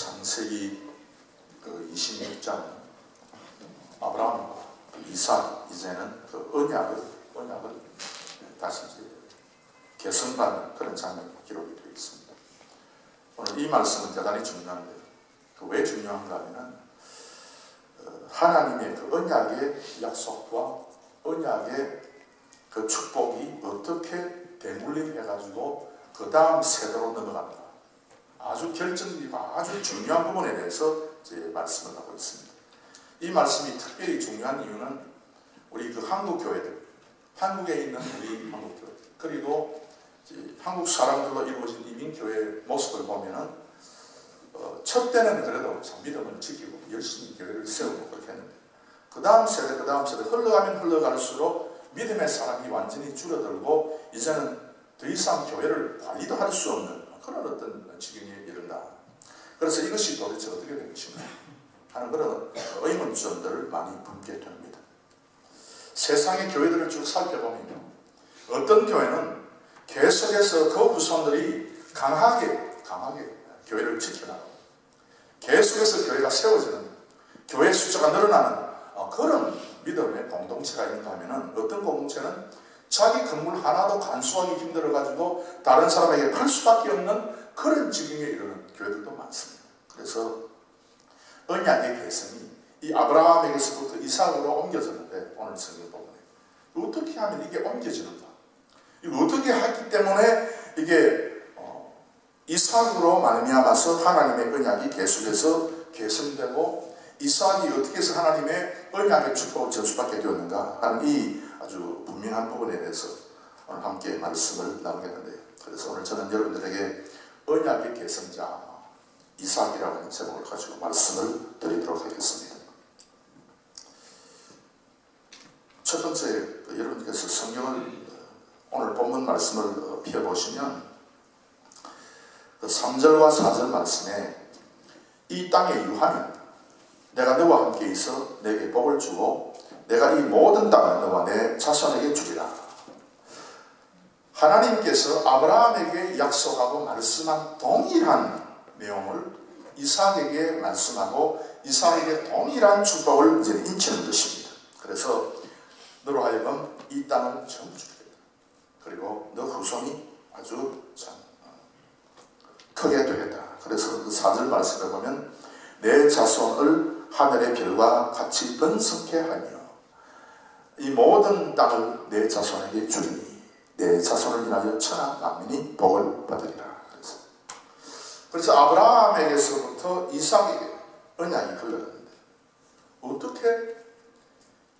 창세기 26장 아브라함과 이삭 이제는 언약을 다시 이제 계승받는 그런 장면이 기록이 되어 있습니다. 오늘 이 말씀은 대단히 중요한데 왜 중요한가 하면은 하나님의 그 언약의 약속과 언약의 그 축복이 어떻게 대물림해가지고 그 다음 세대로 넘어가는가, 아주 결정적이고 아주 중요한 부분에 대해서 이제 말씀을 하고 있습니다. 이 말씀이 특별히 중요한 이유는 우리 그 한국 교회들, 한국에 있는 우리 한국 교회, 그리고 이제 한국 사람들로 이루어진 이민교회의 모습을 보면은 첫 때는 그래도 참 믿음을 지키고 열심히 교회를 세우고 그렇게 했는데 그 다음 세대 흘러가면 흘러갈수록 믿음의 사람이 완전히 줄어들고 이제는 더 이상 교회를 관리도 할 수 없는 그런 어떤 지경에 이른다. 그래서 이것이 도대체 어떻게 된 것인가 하는 그런 의문점들을 많이 품게 됩니다. 세상의 교회들을 쭉 살펴보면 어떤 교회는 계속해서 그 후손들이 강하게 교회를 지켜나가고 계속해서 교회가 세워지는, 교회 숫자가 늘어나는 그런 믿음의 공동체가 있는가 하면 어떤 공동체는 자기 건물 하나도 간수하기 힘들어가지고 다른 사람에게 팔 수밖에 없는 그런 지경에 이르는 교회들도 많습니다. 그래서 언약의 계승이 이 아브라함에게서부터 이삭으로 옮겨졌는데 오늘 성경 부분에 어떻게 하면 이게 옮겨지는가, 이거 어떻게 했기 때문에 이게 이삭으로 말미암아서 하나님의 언약이 계속해서 계승되고 이삭이 어떻게 해서 하나님의 언약의 축복을 전수받게 되었는가 하는 이 아주 분명한 부분에 대해서 오늘 함께 말씀을 나누겠는데요. 그래서 오늘 저는 여러분들에게 언약의 계승자 이삭이라고 하는 제목을 가지고 말씀을 드리도록 하겠습니다. 첫 번째, 여러분께서 성경을 오늘 본문 말씀을 펴보시면 3절과 4절 말씀에 이 땅에 유하면 내가 너와 함께 있어 내게 복을 주고 내가 이 모든 땅을 너와 내 자손에게 주리라. 하나님께서 아브라함에게 약속하고 말씀한 동일한 내용을 이삭에게 말씀하고 이삭에게 동일한 축복을 이제 인치는 것입니다. 그래서 너로 하여금 이 땅을 전부 주겠다. 그리고 너 후손이 아주 참 크게 되겠다. 그래서 그 4절 말씀에 보면 내 자손을 하늘의 별과 같이 번성케 하며 이 모든 땅을 내 자손에게 주리니 내 자손을 인하여 천하 만민이 복을 받으리라. 그래서 아브라함에게서부터 이삭에게 언약이 흘러갔는데 어떻게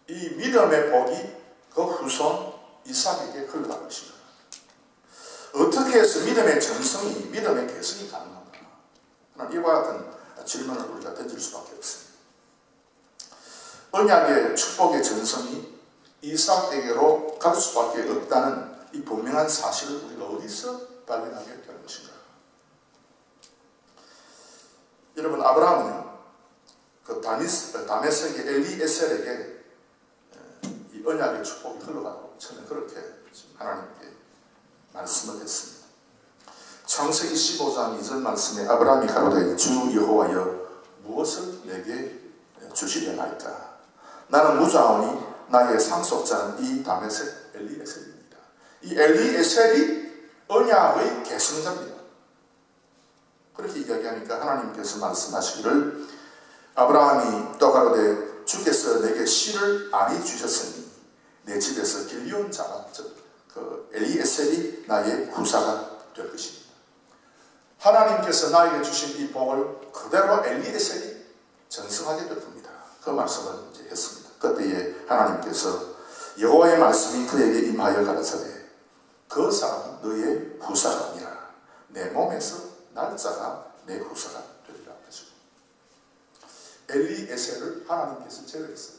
이 믿음의 복이 그 후손 이삭에게 흘러간 것인가? 어떻게 해서 믿음의 전성이, 믿음의 개성이 가능한가? 이와 같은 질문을 우리가 던질 수밖에 없습니다. 언약의 축복의 전성이 이삭에게로 갈 수밖에 없다는 이 분명한 사실을 우리가 어디서 발견하게 되는 것인가? 여러분, 아브라함은요, 그 다메섹의 엘리에셀에게 이 언약의 축복이 흘러가고 저는 그렇게 하나님께 말씀을 했습니다. 창세기 15장 2절 말씀에 아브라함이 가로되 주 여호와여 무엇을 내게 주시려나이까? 나는 무자오니 나의 상속자는 이 다메섹 엘리에셀입니다. 이 엘리에셀이 언약의 계승자입니다. 그렇게 이야기하니까 하나님께서 말씀하시기를 아브라함이 또 가로되 주께서 내게 씨를 아니 주셨으니 내 집에서 길리온 자가 그 엘리에셀이 나의 후사가 될 것입니다. 하나님께서 나에게 주신 이 복을 그대로 엘리에셀이 전승하게 될 겁니다. 그 말씀을 이제 했습니다. 그때에 하나님께서 여호와의 말씀이 그에게 임하여 가라사대 그 사람은 너의 후사가 아니라 내 몸에서 날짜가 내 후사가 되리라 하시고 엘리에셀을 하나님께서 제거했어요.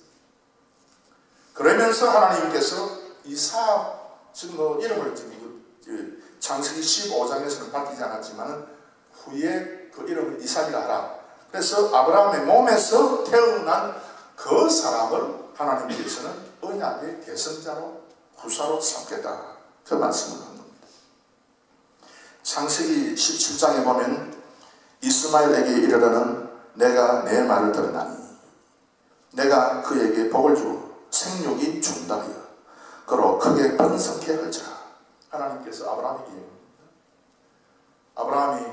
그러면서 하나님께서 이삭, 지금 이름을 지금 창세기 15장에서는 바뀌지 않았지만 후에 그 이름을 이삭이라 하라. 그래서 아브라함의 몸에서 태어난 그 사람을 하나님께서는 언약의 계승자로 후사로 삼겠다. 그 말씀을 한 겁니다. 창세기 17장에 보면 이스마엘에게 이르러는 내가 내 말을 들으나니 내가 그에게 복을 주고 생육이 준다 하여 그로 크게 번성케 할지라. 하나님께서 아브라함에게 얘기합니다. 아브라함이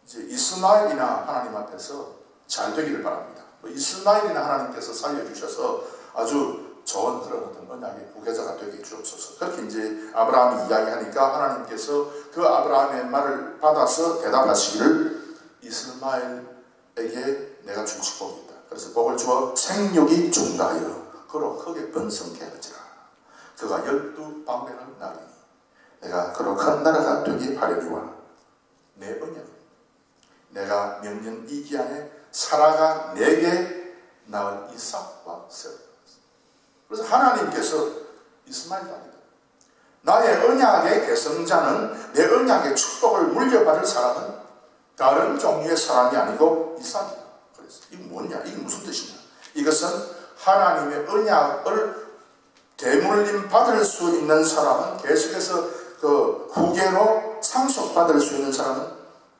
이제 이스마엘이나 하나님 앞에서 잘 되기를 바랍니다. 이스마엘이나 하나님께서 살려주셔서 아주 좋은 그런 어떤 언약의 후계자가 되게 주옵소서. 그렇게 이제 아브라함이 이야기하니까 하나님께서 그 아브라함의 말을 받아서 대답하시기를 이스마엘에게 내가 준 축복이 있다. 그래서 복을 주어 생육이 준다 하여 그로 크게 번성케 하지라. 그가 12방백을 낳으리니 내가 그로 큰 나라가 되게 하려니와 내 언약은 내가 명령 이 기한에 사라가 내게 낳은 이삭과 세우리라. 그래서 하나님께서 이스마엘이 아니다. 나의 언약의 계승자는 내 언약의 축복을 물려받을 사람은 다른 종류의 사람이 아니고 이삭이다. 그래서 이게 뭐냐? 이게 무슨 뜻이냐? 이것은 하나님의 언약을 대물림 받을 수 있는 사람은 계속해서 그 후계로 상속받을 수 있는 사람은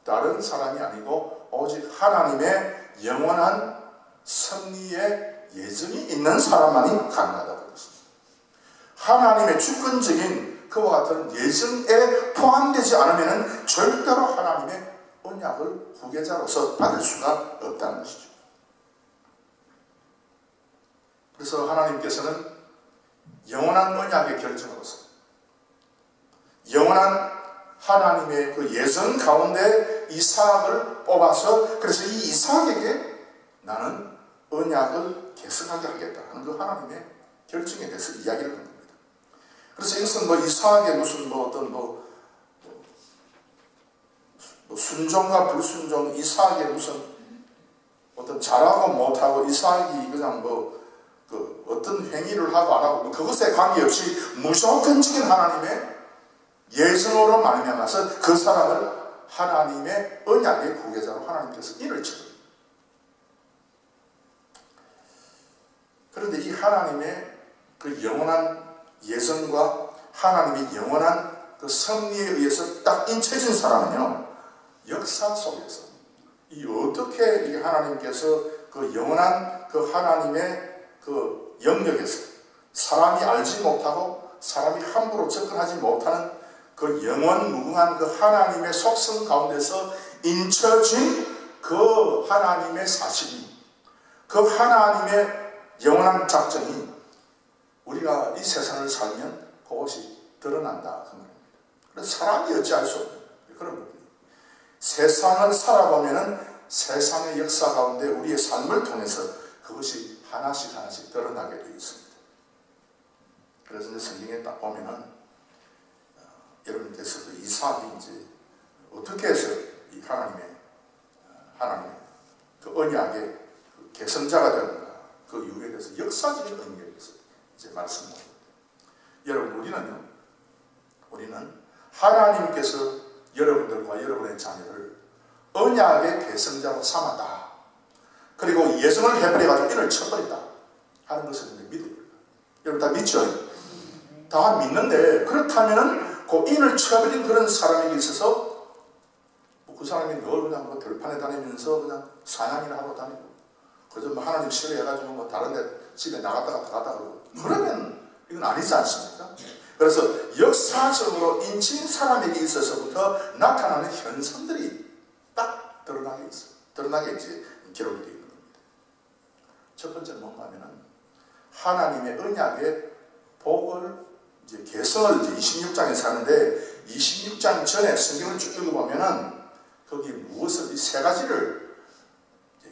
다른 사람이 아니고 오직 하나님의 영원한 승리의 예정이 있는 사람만이 가능하다고 했습니다. 하나님의 주권적인 그와 같은 예정에 포함되지 않으면 절대로 하나님의 언약을 후계자로서 받을 수가 없다는 것이죠. 그래서 하나님께서는 영원한 언약의 결정으로서 영원한 하나님의 그 예정 가운데 이삭을 뽑아서 그래서 이 이삭에게 나는 언약을 계승하게 하겠다 하는 그 하나님의 결정에 대해서 이야기를 하는 겁니다. 그래서 이것은 뭐 이삭의 무슨 어떤 순종과 불순종, 이삭의 무슨 어떤 잘하고 못하고 이삭이 그냥 그 어떤 행위를 하고 안 하고 그것에 관계없이 무조건적인 하나님의 예정으로 말미암아서 그 사람을 하나님의 언약의 후계자로 하나님께서 인을 쳐요. 그런데 이 하나님의 그 영원한 예정과 하나님의 영원한 그 섭리에 의해서 딱 인쳐진 사람은요, 역사 속에서 이 어떻게 이 하나님께서 그 영원한 그 하나님의 그 영역에서 사람이 알지 못하고 사람이 함부로 접근하지 못하는 그 영원 무궁한 그 하나님의 속성 가운데서 인쳐진 그 하나님의 사실이, 그 하나님의 영원한 작정이 우리가 이 세상을 살면 그것이 드러난다 그 말입니다. 그래서 사람이 어찌할 수 없는 그런 겁니다. 세상을 살아보면은 세상의 역사 가운데 우리의 삶을 통해서 그것이 하나씩 하나씩 드러나게 되어 있습니다. 그래서 이제 성경에 딱 보면은 여러분께서 그 이삭이 이제 어떻게 해서 이 하나님의 그 언약의 그 계승자가 되는가 그 이유에 대해서 역사적인 의미에 대해서 이제 말씀드립니다. 여러분 우리는 하나님께서 여러분들과 여러분의 자녀를 언약의 계승자로 삼았다. 그리고 예정을 해버려가지고 인을 쳐버렸다 하는 것을 믿어요. 여러분 다 믿죠? 다 믿는데 그렇다면은 그 인을 쳐버린 그런 사람에게 있어서 그 사람이 늘 그냥 뭐 들판에 다니면서 그냥 사냥이나 하고 다니고 그저 뭐 하나님 싫어해가지고 뭐 다른 데 집에 나갔다가 들어갔다 그러고 그러면 이건 아니지 않습니까? 그래서 역사적으로 인친 사람에게 있어서부터 나타나는 현상들이 딱 드러나게 있어요. 드러나게 이제 기록이 되어 있는 겁니다. 첫 번째는 뭔가 하면은 하나님의 언약의 복을 이제 개성을 이제 26장에서 하는데 26장 전에 성경을 쭉 읽어보면은 거기 무엇을 이 세 가지를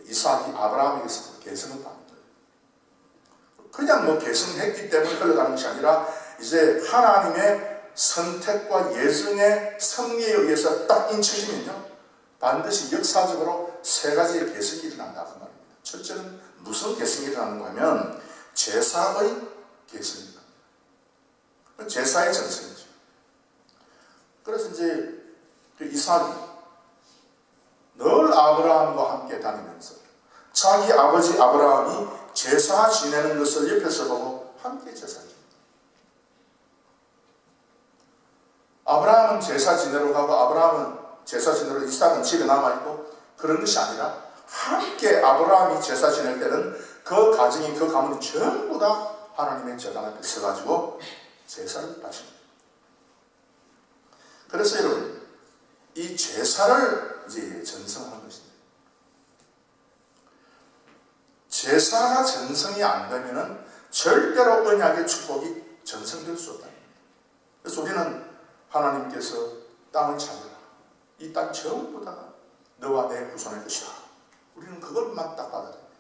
이삭이 아브라함에게서 개성을 받는 거예요. 그냥 뭐 개성했기 때문에 흘러가는 것이 아니라 이제 하나님의 선택과 예정의 섭리에 의해서 딱 인쳐지면요 반드시 역사적으로 세 가지의 개성이 일어난다 그 말입니다. 첫째는 무슨 개성이 일어나는가 하면 제사의 개성이 일어납니다. 제사의 전성이죠. 그래서 이제 그 이삭이 늘 아브라함과 함께 다니면서 자기 아버지 아브라함이 제사 지내는 것을 옆에서 보고 함께 제사 지냅니다. 아브라함은 제사 지내러 가고 아브라함은 제사 지내러 이삭은 집에 남아있고 그런 것이 아니라 함께 아브라함이 제사 지낼 때는 그 가정이 그 가문이 전부 다 하나님의 제단 앞에 서가지고 제사를 바친 거예요. 그래서 여러분 이 제사를 이제 전성하는 것입니다. 제사가 전성이 안 되면은 절대로 언약의 축복이 전성될 수 없다. 그래서 우리는 하나님께서 땅을 찾으라. 이 땅 전부 다 너와 내 후손의 것이다. 우리는 그것만 딱 받아들여야 돼요.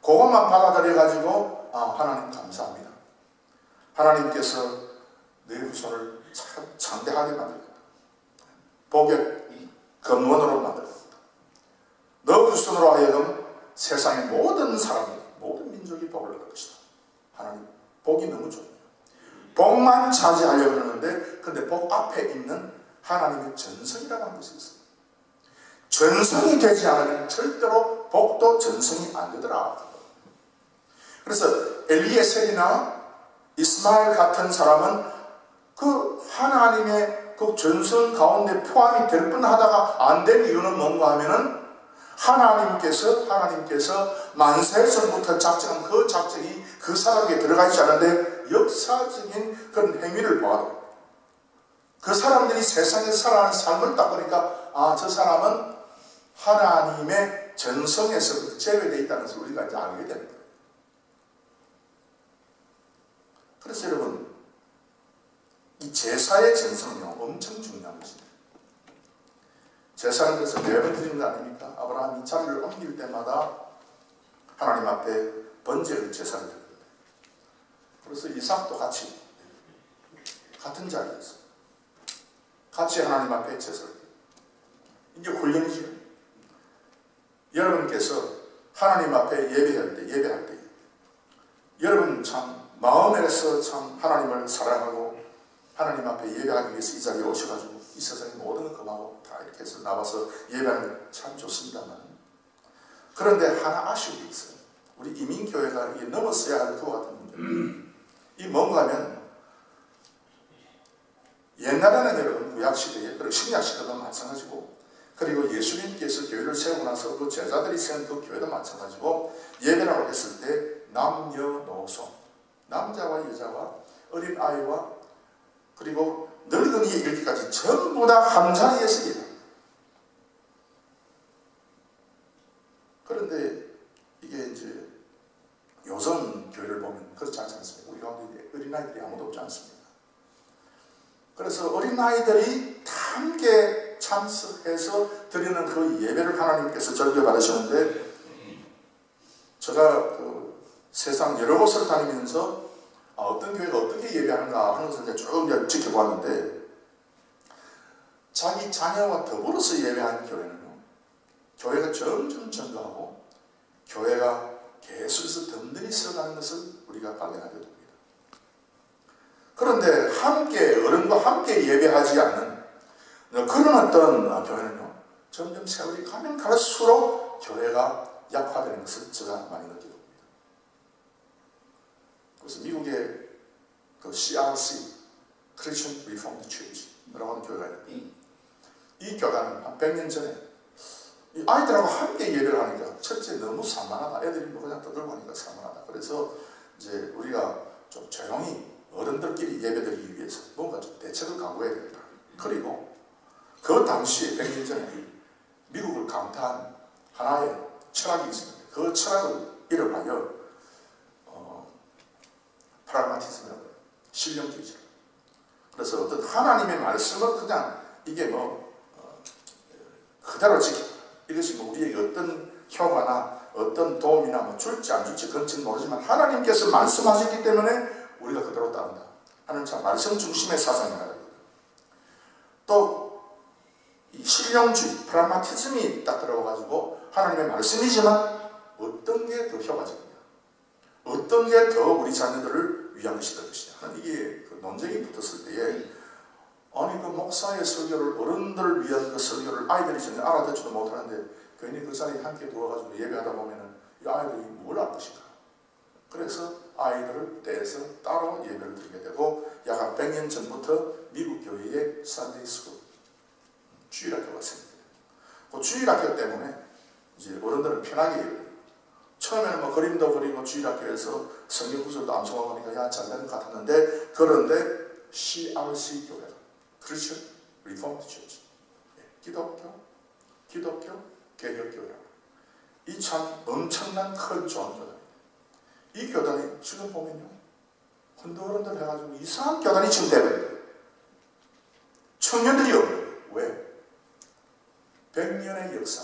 그것만 받아들여가지고 하나님 감사합니다. 하나님께서 내 후손을 참 장대하게 만들겠다. 복의 근원으로 만들겠다. 너 후손으로 하여금 세상의 모든 사람들, 모든 민족이 복을 얻을 것이다. 하나님 복이 너무 좋네요. 복만 차지하려고 그러는데 근데 복 앞에 있는 하나님의 전성이라고 하는 것이 있어요. 전성이 되지 않으면 절대로 복도 전성이 안 되더라. 그래서 엘리에셀이나 이스마엘 같은 사람은 그 하나님의 그 전성 가운데 포함이 될 뻔하다가 안 된 이유는 뭔가 하면은 하나님께서 만세 전부터 작정한 그 작정이 그 사람에게 들어가 있지 않은데 역사적인 그런 행위를 봐도 그 사람들이 세상에서 살아가는 삶을 딱 보니까 저 사람은 하나님의 전성에서 제외되어 있다는 것을 우리가 이제 알게 됩니다. 그래서 여러분 이 제사의 전성은요 엄청 중요한 것입니다. 제사는 그래서 매번 드리는 거 아닙니까? 아브라함이 자리를 옮길 때마다 하나님 앞에 번제를 제사를 드립니다. 그래서 이삭도 같이 같은 자리에서 같이 하나님 앞에 제사를 드립니다. 이게 훈련이죠. 여러분께서 하나님 앞에 예배할 때 여러분 참 마음에서 참 하나님을 사랑하고 하나님 앞에 예배하기 위해서 이 자리에 오셔가지고 이 세상의 모든 것 금하고 다 이렇게 해서 나와서 예배하는 게 참 좋습니다만 그런데 하나 아쉬운 게 있어요. 우리 이민교회가 이게 넘었어야 할 것 같은 문제. 이 뭔가 하면 옛날에는 여러분 구약시대에 그리고 신약시대도 마찬가지고 그리고 예수님께서 교회를 세우고 나서 그 제자들이 세운 그 교회도 마찬가지고 예배라고 했을 때 남녀노소 남자와 여자와 어린아이와 그리고 늙은이에 이르기까지 전부 다 한 자리에서 예배합니다. 그런데 이게 이제 요즘 교회를 보면 그렇지 않지 않습니까? 우리 가운데 어린아이들이 아무도 없지 않습니다. 그래서 어린아이들이 함께 참석해서 드리는 그 예배를 하나님께서 즐겨받으시는데 제가 그 세상 여러 곳을 다니면서 어떤 교회가 어떻게 예배하는가 하는 것을 쭉 지켜보았는데 자기 자녀와 더불어서 예배하는 교회는요 교회가 점점 증가하고 교회가 계속해서 든든히 서가는 것을 우리가 발견하게 됩니다. 그런데 함께 어른과 함께 예배하지 않는 그런 어떤 교회는요 점점 세월이 가면 갈수록 교회가 약화되는 것을 제가 많이 느끼게 됩니다. 그래서 미국의 그 CRC Christian Reformed Church라고 하는 교회가 있는데 이 교회는 한 100년 전에 이 아이들하고 함께 예배를 하니까 첫째 너무 산만하다. 애들이 뭐 그냥 떠들고 하니까 산만하다. 그래서 이제 우리가 좀 조용히 어른들끼리 예배드리기 위해서 뭔가 좀 대책을 강구해야 되겠다. 그리고 그 당시에 100년 전에 미국을 강타한 하나의 철학이 있습니다. 그 철학을 이름하여 프라그마티즘이라고 해요. 실용주의자. 그래서 어떤 하나님의 말씀을 그냥 이게 그대로 지키다. 이것이 우리에게 어떤 효과나 어떤 도움이나 줄지 안 줄지 그런지는 모르지만 하나님께서 말씀하셨기 때문에 우리가 그대로 따른다 하는 참 말씀 중심의 사상이 나갑니다. 또 이 실용주의, 프라그마티즘이 딱 들어가지고 하나님의 말씀이지만 어떤 게 더 효과적이냐, 어떤 게 더 우리 자녀들을 위한 것이 될 것이냐 하는 이게 그 논쟁이 붙었을 때에 아니 그 목사의 설교를 어른들을 위한 그 설교를 아이들이 전혀 알아듣지도 못하는데 괜히 그 자리에 함께 누워가지고 예배하다 보면은 이 아이들이 뭘 알 것인가. 그래서 아이들을 떼서 따로 예배를 드리게 되고 약 한 100년 전부터 미국 교회의 산데이 스쿨 주일학교가 생깁니다. 그 주일학교 때문에 이제 어른들은 편하게 해요. 처음에는 뭐 그림도 그리고 주일학교에서 성경 구절도 암송하고 하니까 야, 잘 되는 것 같았는데, 그런데 CRC 교회가, 크리스천 리포머드 처치, 기독교 개혁교회라고, 이 참 엄청난 큰 좋은 교단입니다. 이 교단이 지금 보면요, 흔들흔들 해가지고 이상한 교단이 지금 되거든요. 청년들이 없는 거예요. 왜? 100년의 역사,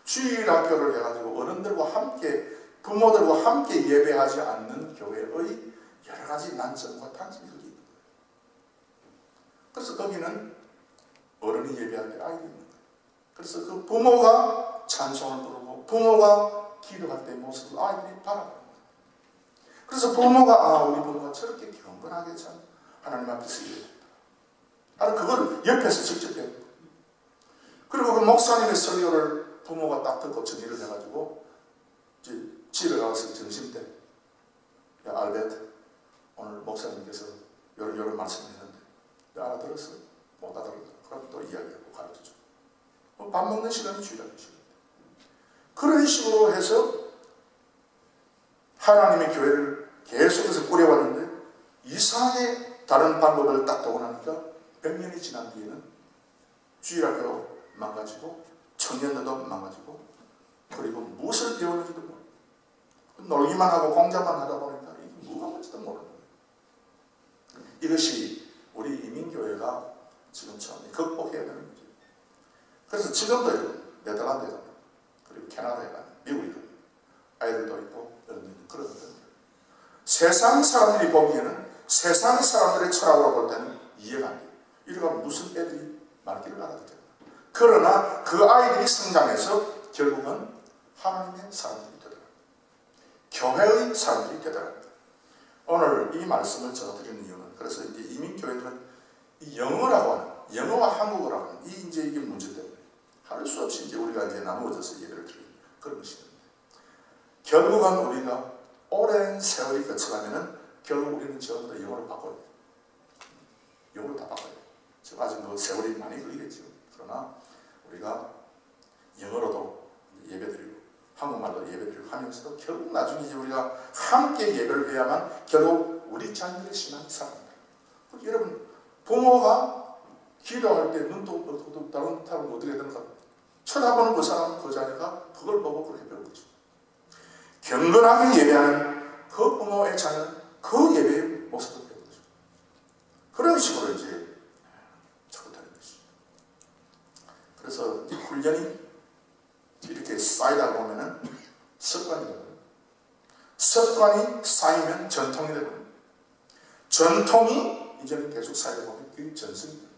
주일학교를 해가지고 어른들과 함께, 부모들과 함께 예배하지 않는 교회의 여러 가지 난점과 단점이 거기 있는 거예요. 그래서 거기는 어른이 예배할 때 아이들이 있는 거예요. 그래서 그 부모가 찬송을 부르고 부모가 기도할 때의 모습을 아이들이 바라보는 거예요. 그래서 부모가 우리 부모가 저렇게 경건하게 참 하나님 앞에서 예배했다. 그걸 옆에서 직접 배운 거예요. 그리고 그 목사님의 설교를 부모가 딱 듣고 정리를 해가지고 이제 집에 가서 점심 때, 야, 알베트, 오늘 목사님께서 요런 말씀을 했는데 알아들었어? 못 알아들었어? 그럼 또 이야기하고 가르쳐줘. 밥 먹는 시간이 주일학교 시간인데, 그런 식으로 해서 하나님의 교회를 계속해서 꾸려왔는데, 이상하게 다른 방법을 딱 도고 나니까 100년이 지난 뒤에는 주일학교 망가지고 청년들도 망가지고, 그리고 무엇을 배우는지도 모르고 놀기만 하고 공자만 하다 보니까 이게 뭐가 뭔지도 모르는 거예요. 이것이 우리 이민교회가 지금 처음에 극복해야 되는 문제예요. 그래서 지금도 네덜란드에 가면, 그리고 캐나다에 가면, 미국에 가면 아이들도 있고 어른들도 있고 그러거든요. 세상 사람들이 보기에는, 세상 사람들의 철학으로 볼 때는 이해가 안 돼요. 이러가 무슨 애들이 말귀를 알아듣겠나. 그러나 그 아이들이 성장해서 결국은 하나님의 사람들이 되더라. 교회의 사람들이 되더랍니다. 오늘 이 말씀을 제가 드리는 이유는, 그래서 이제 이민교회들은 이 영어라고 하는, 영어와 한국어라고 하는 이게 문제 때문에 할 수 없이 이제 우리가 이제 나누어져서 예배를 드리는 그런 것이거든요. 결국은 우리가 오랜 세월이 거쳐가면은 결국 우리는 전부 다 영어를 바꿔야 돼요. 영어를 다 바꿔야 돼요. 지금 아직 뭐 세월이 많이 걸리겠죠. 그러나 우리가 영어로도 예배드리고 한국말로 예배드리고 하면서도 결국 나중에 이제 우리가 함께 예배를 해야만 결국 우리 자녀들의 신앙이 살아납니다. 여러분, 부모가 기도할 때 눈도 다른 사람은 어떻게 되는가? 쳐다보는 그 사람은, 그 자녀가 그걸 보고 그렇게 배우는 거죠. 경건하게 예배하는 그 부모의 자녀는 그 예배의 모습을 배우는 거죠. 그런 식으로 이제 적용되는 것이죠. 그래서 이 훈련이 이렇게 쌓이다 보면은 습관이 되거든요. 습관이 쌓이면 전통이 되거든요. 전통이 이제는 계속 쌓이다 보면 그게 전승이 됩니다.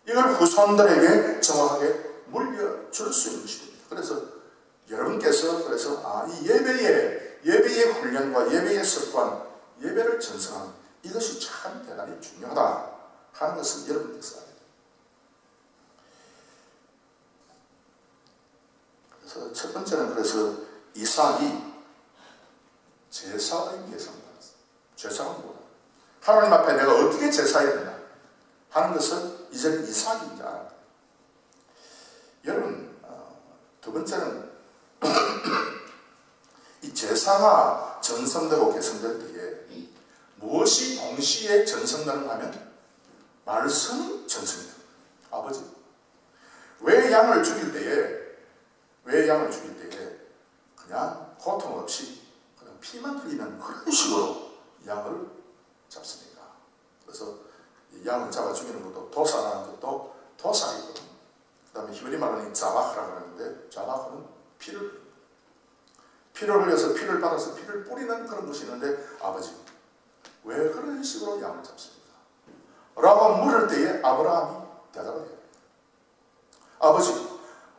이걸 후손들에게 정확하게 물려줄 수 있는 것입니다. 그래서 여러분께서 이 예배의 훈련과 예배의 습관, 예배를 전승하는 이것이 참 대단히 중요하다 하는 것을 여러분께서 알아야 됩니다. 그래서 첫 번째는, 그래서 이삭이 제사의 계승을 받았어요. 제사가 뭐다? 하나님 앞에 내가 어떻게 제사해야 되나 하는 것을 이제는 이삭이 이제 알아요. 여러분, 두 번째는 이 제사가 전성되고 계승될 때에 무엇이 동시에 전성되는가 하면 말씀이 전성이 됩니다. 아버지, 왜 양을 죽일 때에 그냥 고통 없이 그냥 피만 흘리는 그런 식으로 양을 잡습니까? 그래서 양을 잡아 죽이는 것도, 도사라는 것도 도사이거든요. 그 다음에 히브리 말로는 자바흐라고 하는데, 자바흐는 피를 흘려서 피를 받아서 피를 뿌리는 그런 것이 있는데, 아버지, 왜 그런 식으로 양을 잡습니까? 라고 물을 때에 아브라함이 대답을 해요. 아버지,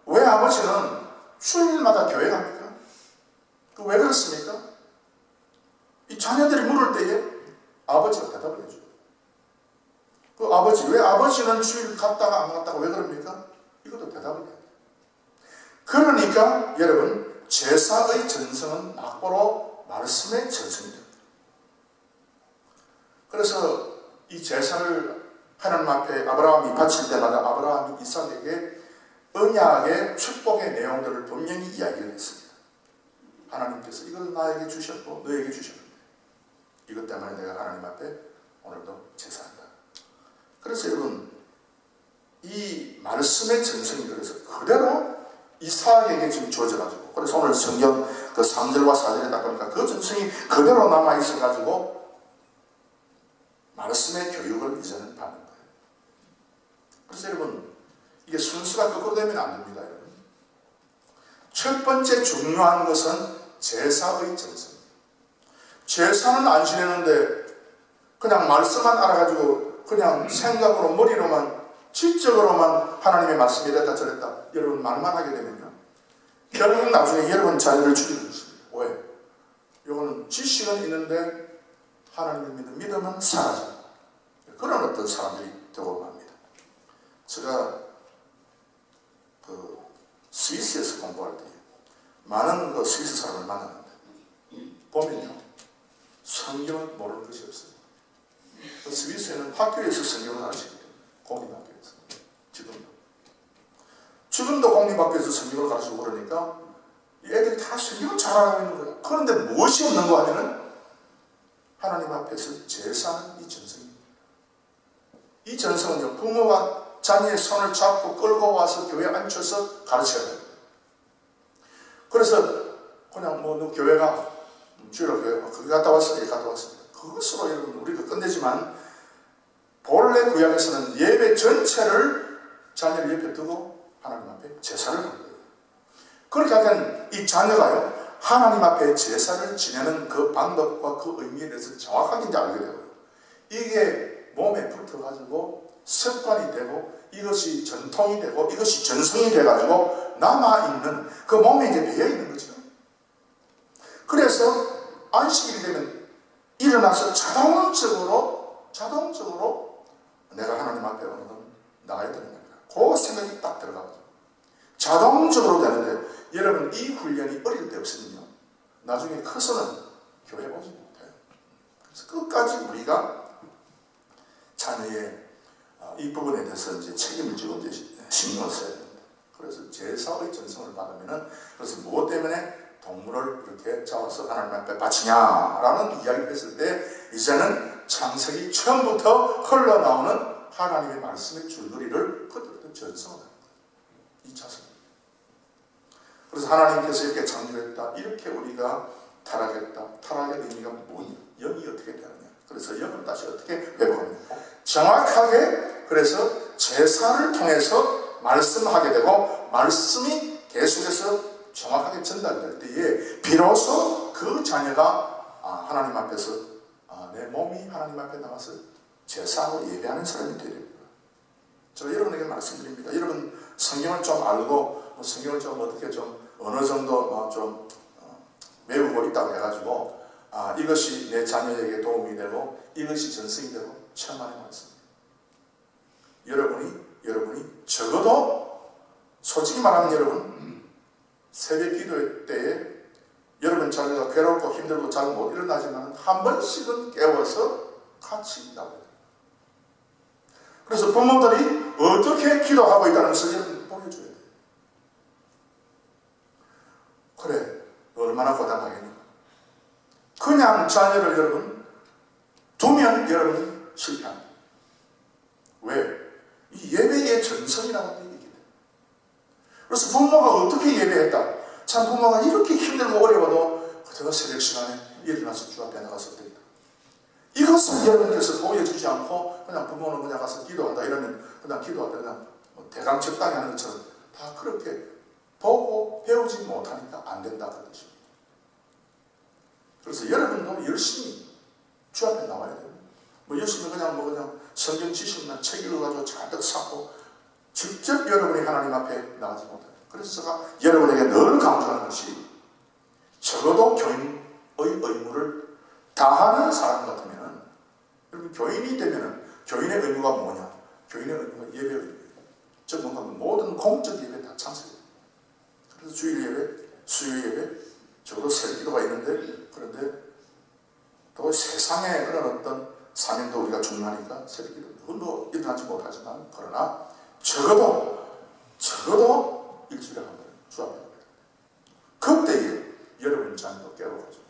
왜 아버지는 주일마다 교회 갑니까? 왜 그렇습니까? 이 자녀들이 물을 때에 아버지가 대답을 해줘요. 그 아버지, 왜 아버지는 주일 갔다가 안 갔다가 왜 그럽니까? 이것도 대답을 해요. 그러니까 여러분, 제사의 전성은 막보로 말씀의 전성이 됩니다. 그래서 이 제사를 하나님 앞에 아브라함이 바칠 때마다 아브라함이 이삭에게 언약의 축복의 내용들을 분명히 이야기를 했습니다. 하나님께서 이걸 나에게 주셨고 너에게 주셨는데 이것 때문에 내가 하나님 앞에 오늘도 제사한다. 그래서 여러분 이 말씀의 전성이 그래서 그대로 이삭에게 지금 주어져가지고 그래서 오늘 성경 그 3절과 4절에 딱 보니까 그 전성이 그대로 남아있어가지고 말씀의 교육을 이제는 받는 거예요. 그래서 여러분 이게 순서가 거꾸로 되면 안 됩니다. 여러분. 첫 번째 중요한 것은 제사의 전성입니다. 제사는 안 지내는데 그냥 말씀만 알아가지고 그냥 생각으로 머리로만 지적으로만 하나님의 말씀이 이랬다 저랬다 여러분 말만 하게 되면요 결국 나중에 여러분 자녀를 죽이는 것입니다. 왜? 이거는 지식은 있는데 하나님을 믿는 믿음은 사라져. 그런 어떤 사람들이 되고 맙니다. 제가 그 스위스에서 공부할 때 많은 그 스위스 사람을 만났는데 보면요 성경을 모르는 것이 없어요. 그 스위스에는 학교에서 성경을 가르치거든요. 공립학교에서. 지금도 공립학교에서 성경을 가르치고 그러니까 이 애들이 다 성경을 잘 알고 있는 거예요. 그런데 무엇이 없는 거 하면은 하나님 앞에서 제사하는 이 전성입니다. 이 전성은요 부모가 자녀의 손을 잡고 끌고 와서 교회에 앉혀서 가르쳐야 돼요. 그래서 그냥 뭐 너 교회가 주일로 교회 거기 갔다 왔어? 예 갔다 왔습니다. 그것으로 여러분 우리가 끝내지만 본래 구약에서는 예배 전체를 자녀를 옆에 두고 하나님 앞에 제사를 하는 거예요. 그렇게 하면 이 자녀가요 하나님 앞에 제사를 지내는 그 방법과 그 의미에 대해서 정확하게 이제 알게 되고요. 이게 몸에 붙어가지고 습관이 되고 이것이 전통이 되고 이것이 전성이 돼가지고 남아있는 그 몸에 이제 배어있는 거죠. 그래서 안식일이 되면 일어나서 자동적으로 내가 하나님 앞에 오늘은 나가야 되는 겁니다. 그 생각이 딱 들어가죠. 자동적으로 되는데 여러분 이 훈련이 어릴 때 없으면요 나중에 커서는 교회 오지 못해요. 그래서 끝까지 우리가 자녀의 이 부분에 대해서 이제 책임을 지고 이제 신경을 써야 됩니다. 그래서 제사의 전성을 받으면은 그래서 무엇 때문에 동물을 이렇게 잡아서 하나님 앞에 바치냐라는 이야기를 했을 때 이제는 창세기 처음부터 흘러나오는 하나님의 말씀의 줄거리를 그때부터 전성을 합니다. 2차선. 그래서 하나님께서 이렇게 창조했다. 이렇게 우리가 타락했다. 타락의 의미가 뭐냐? 영이 어떻게 되느냐? 그래서 영을 다시 어떻게 회복하느냐? 정확하게 그래서 제사를 통해서 말씀하게 되고 말씀이 계속해서 정확하게 전달될 때에 비로소 그 자녀가 하나님 앞에서 내 몸이 하나님 앞에 나와서 제사하고 예배하는 사람이 되야 됩니다. 제가 여러분에게 말씀드립니다. 여러분 성경을 좀 알고 성경을 좀 어떻게 좀 어느 정도 좀 외우고 있다고 해가지고 이것이 내 자녀에게 도움이 되고 이것이 전승이 되고 천만의 말씀입니다. 여러분이 적어도 솔직히 말하면 여러분 새벽 기도 때에 여러분 자녀가 괴롭고 힘들고 잘 못 일어나지만 한 번씩은 깨워서 같이 나와요. 그래서 부모들이 어떻게 기도하고 있다는 것을 여러분 보여줘야 돼요. 그래, 얼마나 고단하겠니? 그냥 자녀를 여러분 두면 여러분 실패합니다. 왜? 이 예배의 전성이라고 얘기해요. 그래서 부모가 어떻게 예배했다? 참 부모가 이렇게 힘들고 어려워도 제가 새벽 시간에 일어나서 주 앞에 나가서 드린다. 이것을 여러분께서 보여주지 않고 그냥 부모는 그냥 가서 기도한다 이러면 그냥 기도하다 그냥 대강 적당히 하는 것처럼 다 그렇게 보고 배우지 못하니까 안 된다 그 뜻입니다. 그래서 여러분도 열심히 주 앞에 나와야 돼요. 열심히 그냥 성경 지식만 책 읽어가지고 잔뜩 쌓고 직접 여러분이 하나님 앞에 나가지 못해요. 그래서 제가 여러분에게 늘 강조하는 것이 적어도 교인의 의무를 다하는 사람 같으면 여러분 교인이 되면 교인의 의무가 뭐냐? 교인의 의무가 예배 의무예요. 즉 뭔가 모든 공적 예배 다 참석해요. 그래서 주일 예배, 수요 예배, 적어도 새벽 기도가 있는데 그런데 또 세상에 그런 어떤 사명도 우리가 중요하니까 새벽 기도 그건 일어나지 못하지만 그러나 적어도 적어도 일주일에 한 번 주 앞에 가야 그때에 여러분 자녀도 깨워가지고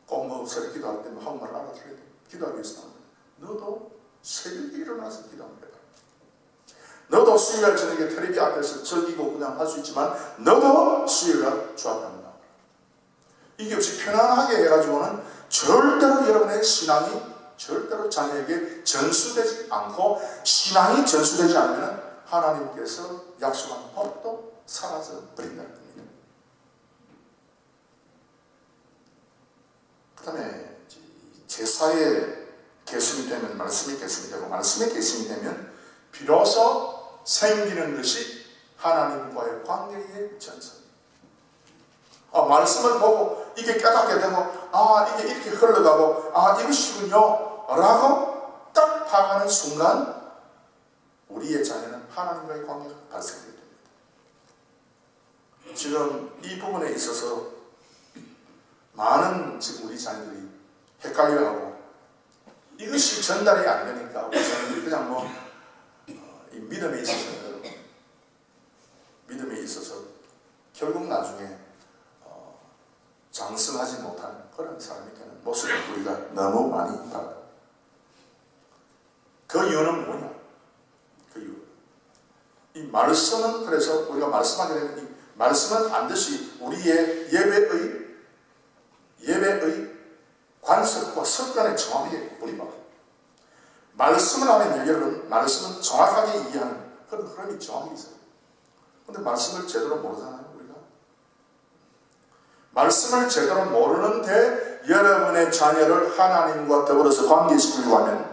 꼭 뭐 새벽 기도할 때 한국말을 알아들어야 돼. 기도하기 위해서 나오는 거야. 너도 새벽에 일어나서 기도하면 돼. 너도 수요일 저녁에 텔레비 앞에서 즐기고 그냥 할 수 있지만 너도 수요일날 주 앞에 한번 나오라. 이게 없이 편안하게 해가지고는 절대로 여러분의 신앙이 절대로 자녀에게 전수되지 않고 신앙이 전수되지 않으면 하나님께서 약속한 법도 사라져 버린다는 겁니다. 그 다음에 제사의 계승이 되면 말씀이 계승이 되고 말씀의 계승이 되면 비로소 생기는 것이 하나님과의 관계의 전선. 말씀을 보고 이게 깨닫게 되고 이게 이렇게 흘러가고 이것이군요 라고 딱 파악하는 순간 우리의 자녀는 하나님과의 관계가 발생하게 됩니다. 지금 이 부분에 있어서 많은 지금 우리 자녀들이 헷갈려하고 이것이 전달이 안 되니까 우리 자녀들이 그냥 이 믿음에 있어서 결국 나중에 장성하지 못하는 그런 사람이 되는 모습을 우리가 너무 많이 봐요. 그 이유는 뭐냐? 그 이유. 이 말씀은 그래서 우리가 말씀하게 되는 이 말씀은 반드시 우리의 예배의 관습과 습관에 정확하게 우리가 말씀을 하면 여러분 말씀은 정확하게 이해하는 그런 흐름이 정확히 있어요. 그런데 말씀을 제대로 모르잖아요. 우리가 말씀을 제대로 모르는데 여러분의 자녀를 하나님과 더불어서 관계시키려고 하면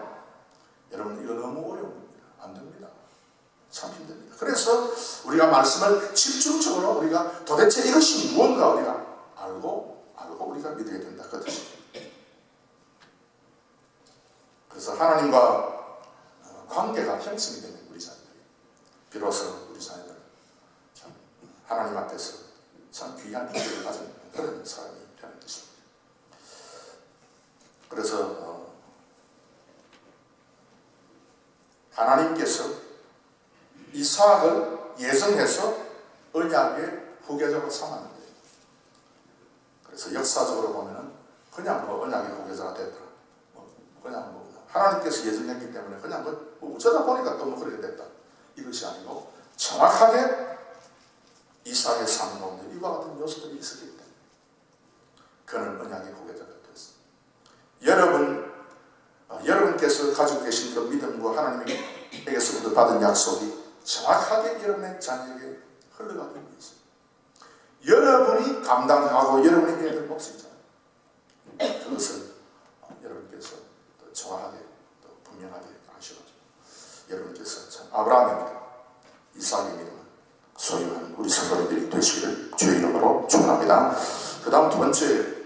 여러분 이거 너무 어려운 겁니다. 안 됩니다. 참 힘듭니다. 그래서 우리가 말씀을 집중적으로 우리가 도대체 이것이 무언가 우리가 알고 우리가 믿게 된다. 그 뜻입니다. 그래서 하나님과 관계가 형성이 되는 우리 자녀들이 비로소 우리 자녀들은 참 하나님 앞에서 참 귀한 인격을 가진 그런 사람이 되는 것입니다. 그래서 하나님께서 이삭을 예정해서 언약의 후계자로 삼았는데 그래서 역사적으로 보면은 그냥 언약의 후계자가 됐더라. 그냥 하나님께서 예정했기 때문에 그냥 어쩌다 보니까 또 그렇게 됐다. 이것이 아니고 정확하게 이삭의 삶 가운데 이와 같은 요소들이 있었기 때문에 그는 언약의 후계자가 됐습니다. 여러분께서 가지고 계신 그 믿음과 하나님에게서부터 받은 약속이 정확하게 여러분의 자녀에게 흘러가기 위해서 여러분이 감당하고 여러분이 해야 될 몫이 있잖아요. 그것을 여러분께서 또 정확하게 또 분명하게 아시죠. 여러분께서 참 아브라함의 믿음, 이삭의 믿음을 소유하는 우리 성도님들이 되시기를 주의 이름으로 축원합니다. 그 다음 두 번째,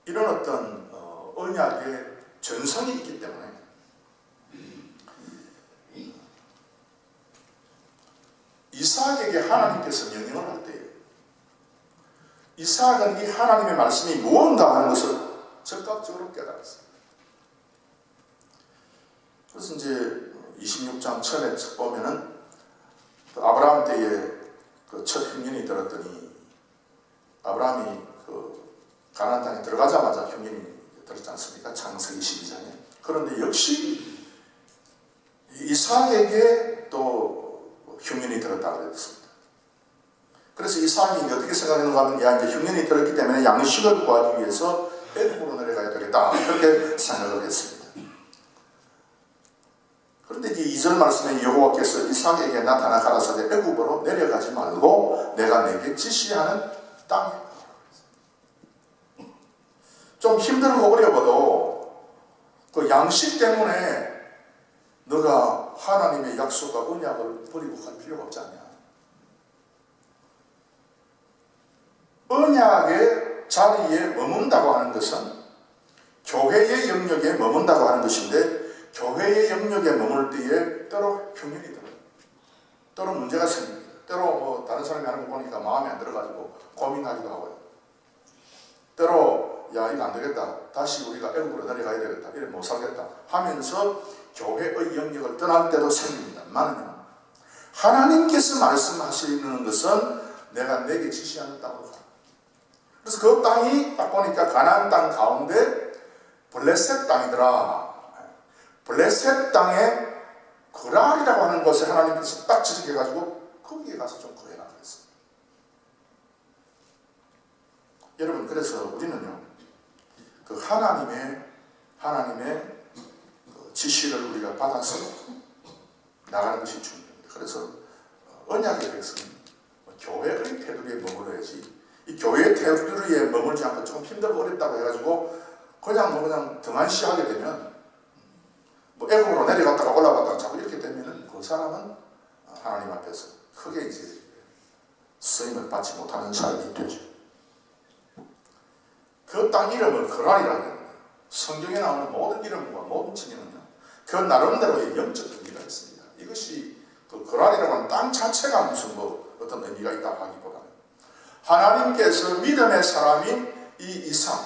이런 어떤 언약의 전성이 있기 때문에 이삭에게 하나님께서 명령을 할 때에 이삭은 이 하나님의 말씀이 무언가 하는 것을 적극적으로 깨달았어요. 그래서 이제 26장 처음에 보면은 아브라함 때에 그 첫 흉년이 들었더니 아브라함이 그 가나안 땅에 들어가자마자 흉년이 들었지 않습니까? 창세기 12장에. 그런데 역시 이삭에게 또 흉년이 들었다고 그랬습니다. 그래서 이삭이 어떻게 생각했는가 하면 이제 흉년이 들었기 때문에 양식을 구하기 위해서 애굽으로 내려가야 되겠다 그렇게 생각을 했습니다. 그런데 이제 2절 말씀에 여호와께서 이삭에게 나타나 가라사대 애굽으로 내려가지 말고 내가 내게 지시하는 땅에 좀 힘들고 어려워도 그 양식 때문에 너가 하나님의 약속과 언약을 버리고 갈 필요가 없지 않냐. 언약의 자리에 머문다고 하는 것은 교회의 영역에 머문다고 하는 것인데 교회의 영역에 머물 때에 때로 흉년이 들어요. 때로 문제가 생깁니다. 때로 다른 사람이 하는 거 보니까 마음에 안 들어가지고 고민하기도 하고요. 때로 야 이거 안 되겠다. 다시 우리가 애국으로 내려가야 되겠다. 이래 못 살겠다 하면서 교회의 영역을 떠날 때도 생깁니다. 많으면 하나님께서 말씀하시는 것은 내가 내게 지시하는 땅으로 가. 그래서 그 땅이 딱 보니까 가나안 땅 가운데 블레셋 땅이더라. 블레셋 땅에 그랄이라고 하는 곳에 하나님께서 딱 지적해가지고 거기에 가서 좀 구해라 그랬어요. 여러분, 그래서 우리는요, 그 하나님의 그 지시를 우리가 받아서 나가는 것이 중요합니다. 그래서 언약의 백성은 교회의 테두리에 머물러야지, 이 교회의 테두리에 머물지 않고 조금 힘들고 어렵다고 해가지고 그냥 등한시하게 되면, 뭐 애국으로 내려갔다가 올라갔다가 자꾸 이렇게 되면은 그 사람은 하나님 앞에서 크게 이제 쓰임을 받지 못하는 사람이 되죠. 그 땅 이름을 그랄이라고 합니다. 성경에 나오는 모든 이름과 모든 칭의는요, 그 나름대로의 영적 의미가 있습니다. 이것이 그 그랄이라고 하는 땅 자체가 무슨 뭐 어떤 의미가 있다 하기보다는 하나님께서 믿음의 사람인 이 이상,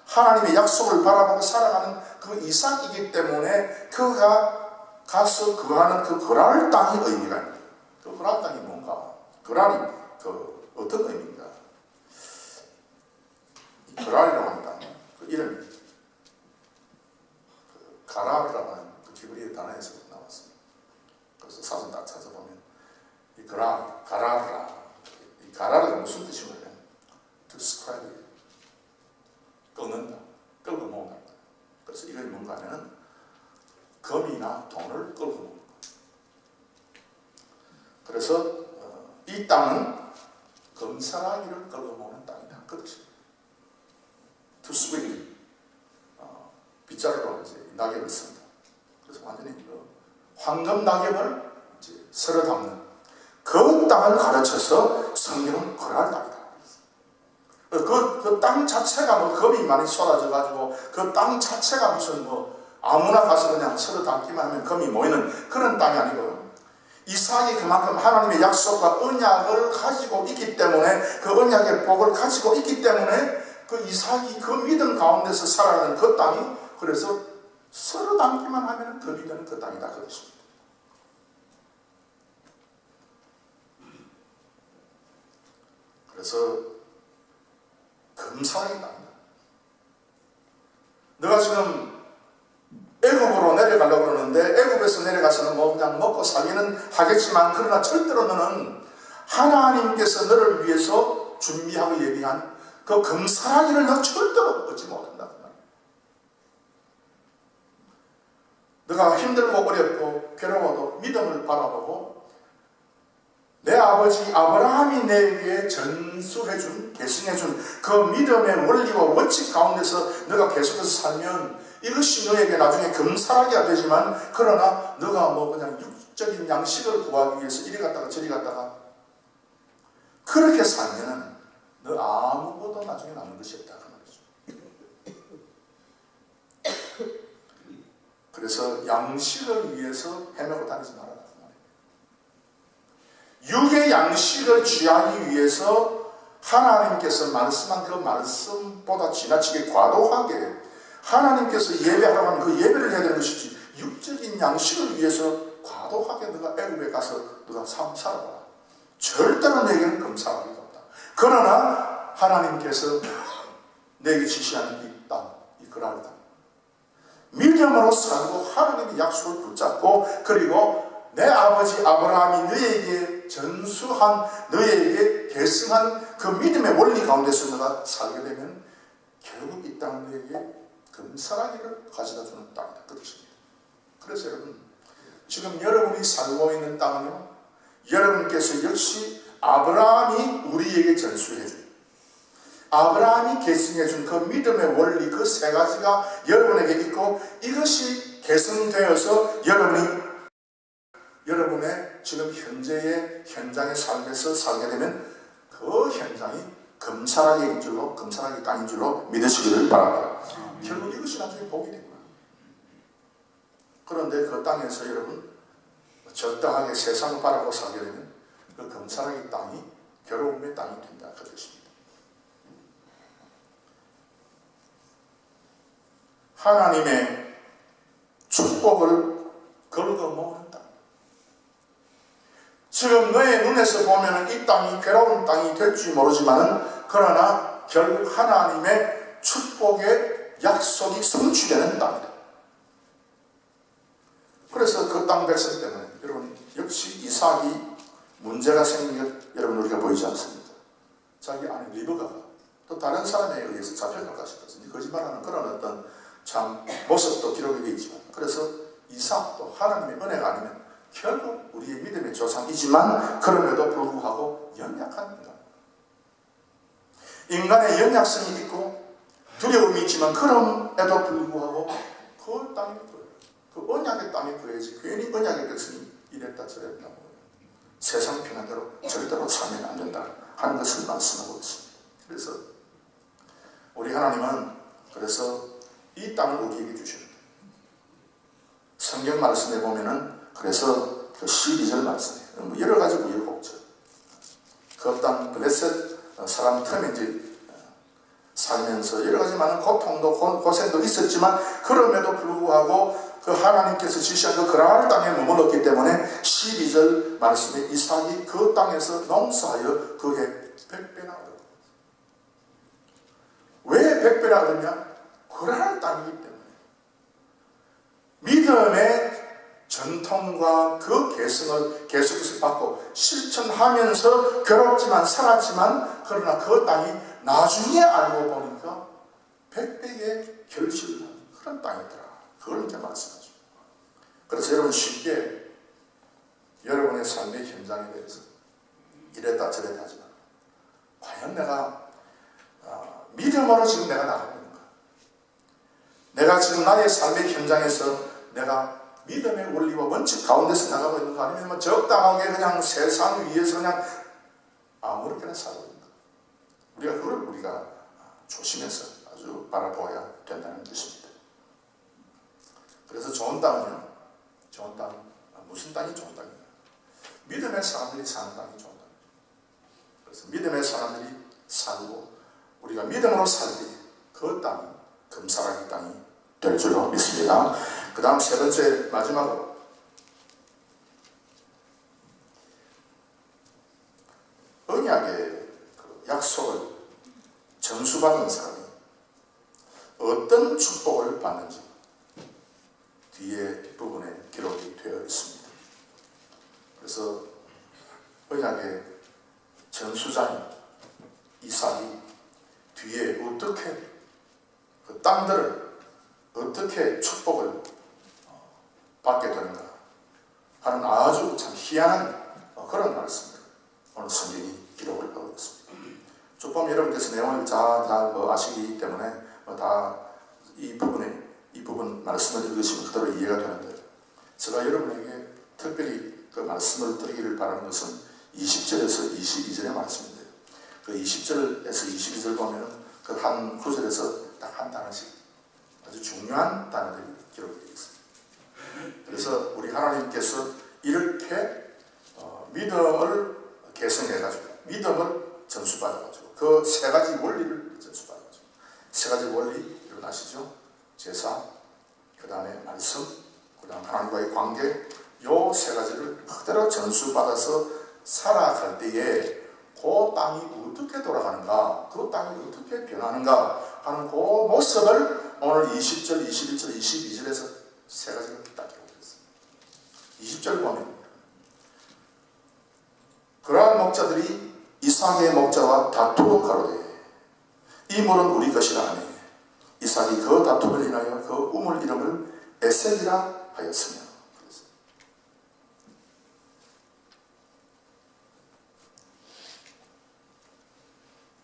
하나님의 약속을 바라보고 살아가는 그 이상이기 때문에 그가 가서 거하는 그 그랄 땅의 의미가 있는, 그 그랄 땅이 뭔가, 그랄이 그 어떤 의미인가? 그랄이라고 하는 땅, 그 이름이 그 가라라고 하는 그 히브리 단어에서 나왔습니다. 그래서 사전 딱 찾아보면 이 가라라, 이 가라라가 무슨 뜻이냐면 to describe, 끄는다, 끌고 모은다. 그래서 이게 뭔가 하면은 금이나 돈을 끌고 모으는 거예요. 그래서 이 땅은 금사라기를 끌고 모으는 땅이다. 그 뜻입니다. To swing, 빗자루로 이제 낙엽을 씁니다. 그래서 완전히 황금 낙엽을 이제 쓸어 담는 그 땅을 가르쳐서 성경은 그랄 땅이다. 그 땅 자체가 뭐 겁이 많이 쏟아져가지고 그 땅 자체가 무슨 뭐 아무나 가서 그냥 서로 담기만 하면 금이 모이는 그런 땅이 아니고, 이삭이 그만큼 하나님의 약속과 언약을 가지고 있기 때문에, 그 언약의 복을 가지고 있기 때문에 그 이삭이 그 믿음 가운데서 살아가는 그 땅이, 그래서 서로 담기만 하면 금이 되는 그 땅이다. 그 뜻입니다. 그래서 금사랑이 땅이다. 너가 지금 애굽으로 내려가려고 그러는데 애굽에서 내려가서는 뭐 그냥 먹고 살기는 하겠지만, 그러나 절대로 너는 하나님께서 너를 위해서 준비하고 예비한 그 금사랑이를 너 절대로 얻지 못한다. 너가 힘들고 어렵고 괴로워도 믿음을 바라보고 내 아버지 아브라함이 내게 전수해준, 계승해준 그 믿음의 원리와 원칙 가운데서 너가 계속해서 살면 이것이 너에게 나중에 금사라기가 되지만, 그러나 너가 뭐 그냥 육적인 양식을 구하기 위해서 이리 갔다가 저리 갔다가 그렇게 살면은 너 아무것도 나중에 남는 것이 없다 그 말이죠. 그래서 양식을 위해서 헤매고 다니지 말아라. 육의 양식을 취하기 위해서 하나님께서 말씀한 그 말씀보다 지나치게 과도하게 하나님께서 예배하라고 하는 그 예배를 해야 되는 것이지, 육적인 양식을 위해서 과도하게 너가 애굽에 가서 너가 삶 살아봐라. 절대로 내게는 금사라기가 없다. 그러나 하나님께서 내게 지시하는 이 땅, 이 그랄 땅, 믿음으로 살고 하나님의 약속을 붙잡고, 그리고 내 아버지 아브라함이 너에게 전수한, 너에게 계승한 그 믿음의 원리 가운데서 너가 살게 되면 결국 이 땅은 너에게 금사라기를 가져다 주는 땅이다. 그 뜻입니다. 그래서 여러분, 지금 여러분이 살고 있는 땅은요, 여러분께서 역시 아브라함이 우리에게 전수해준, 아브라함이 계승해준 그 믿음의 원리, 그 세 가지가 여러분에게 있고, 이것이 계승되어서 여러분의 지금 현재의 현장의 삶에서 살게 되면 그 현장이 금사라기인 줄로, 금사라기 땅인 줄로 믿으시기를 바랍니다. 결국 이것이 나중에 복이 됩니다. 그런데 그 땅에서 여러분 적당하게 세상을 바라보고 살게 되면 그 금사라기 땅이 괴로움의 땅이 된다. 그 뜻입니다. 하나님의 축복을 긁어모으는 땅. 지금 너의 눈에서 보면 이 땅이 괴로운 땅이 될지 모르지만 그러나 결국 하나님의 축복의 약속이 성취되는 땅이다. 그래서 그 땅 백성 때문에 여러분 역시 이삭이 문제가 생긴 것 여러분 우리가 보이지 않습니까? 자기 아내 리브가가 또 다른 사람에 의해서 잡혀갈까 싶어서 거짓말하는 그런 어떤 참 모습도 기록이 되어 있지만 그래서 이삭도 하나님의 은혜가 아니면 결국 우리의 믿음의 조상이지만 그럼에도 불구하고 연약한 인간의 연약성이 있고 두려움이 있지만 그럼에도 불구하고 그 땅에 그 언약의 땅에 구해야지 괜히 언약의 백성이 이랬다 저랬다 세상 편한대로 절대로 살면 안 된다 하는 것을 말씀하고 있습니다. 그래서 우리 하나님은 그래서 이 땅을 우리에게 주십니다. 성경 말씀에 보면은 그래서 그 12절 말씀이에요. 여러 가지 우여곡절 그 땅 블레셋 사람 틈에 이제 살면서 여러 가지 많은 고통도 고생도 있었지만 그럼에도 불구하고 그 하나님께서 지시한 그 그라할 땅에 머물렀기 때문에 12절 말씀에 이삭이 그 땅에서 농사하여 그게 100배나 얻었다. 왜 100배나 얻었냐? 그라할 땅이기 때문에 믿음의 전통과 그 계승을 계속해서 받고 실천하면서 괴롭지만 살았지만 그러나 그 땅이 나중에 알고 보니까 100배의 결실을 한 그런 땅이더라. 그걸 이제 말씀하죠. 그래서 여러분 쉽게 여러분의 삶의 현장에 대해서 이랬다 저랬다 하지만 과연 내가 믿음으로 지금 내가 나가고 있는가? 내가 지금 나의 삶의 현장에서 내가 믿음의 원리와 원칙 가운데서 나가고 있는가? 아니면 뭐 적당하게 그냥 세상 위에서 그냥 아무렇게나 살고 있는가? 그걸 우리가 조심해서 아주 바라보아야 된다는 뜻입니다. 그래서 좋은 땅은요, 좋은 땅, 무슨 땅이 좋은 땅이냐? 믿음의 사람들이 사는 땅이 좋은 땅이죠. 그래서 믿음의 사람들이 살고 우리가 믿음으로 살때 그 땅이 금사라기 땅이 될 줄로 믿습니다. 그 다음 세 번째 마지막으로 언약의 그 약속을 전수받은 사람이 어떤 축복을 받는지 뒤에 부분에 기록이 되어 있습니다. 그래서 언약의 전수자인 이삭이 뒤에 어떻게 그 땅들을 어떻게 축복을 받게 되는가 하는 아주 참 희한한 그런 말씀을 오늘 성경이 기록을 하고 있습니다. 쭉 보면 여러분께서 내용을 다 아시기 때문에 다 이 부분 말씀을 읽으시면 그대로 이해가 되는데 제가 여러분에게 특별히 그 말씀을 드리기를 바라는 것은 20절에서 22절의 말씀인데요. 그 20절에서 22절 보면 그 한 구절에서 딱 한 단어씩 아주 중요한 단어들이 기록되어 있습니다. 그래서 우리 하나님께서 이렇게 믿음을 계승해가지고 믿음을 전수받아가지고 그 세 가지 원리를 전수받아가지고 세 가지 원리 여러분 아시죠? 제사, 그 다음에 말씀, 그 다음 하나님과의 관계 요 세 가지를 그대로 전수받아서 살아갈 때에 그 땅이 어떻게 돌아가는가 그 땅이 어떻게 변하는가 하는 그 모습을 오늘 20절, 21절, 22절에서 세 가지를 딱 기록했습니다. 20절 보면 그러한 목자들이 이삭의 목자와 다투어 가로되 이 물은 우리 것이라 하니 이삭이 그 다툼을 인하여 그 우물 이름을 에셀이라 하였으며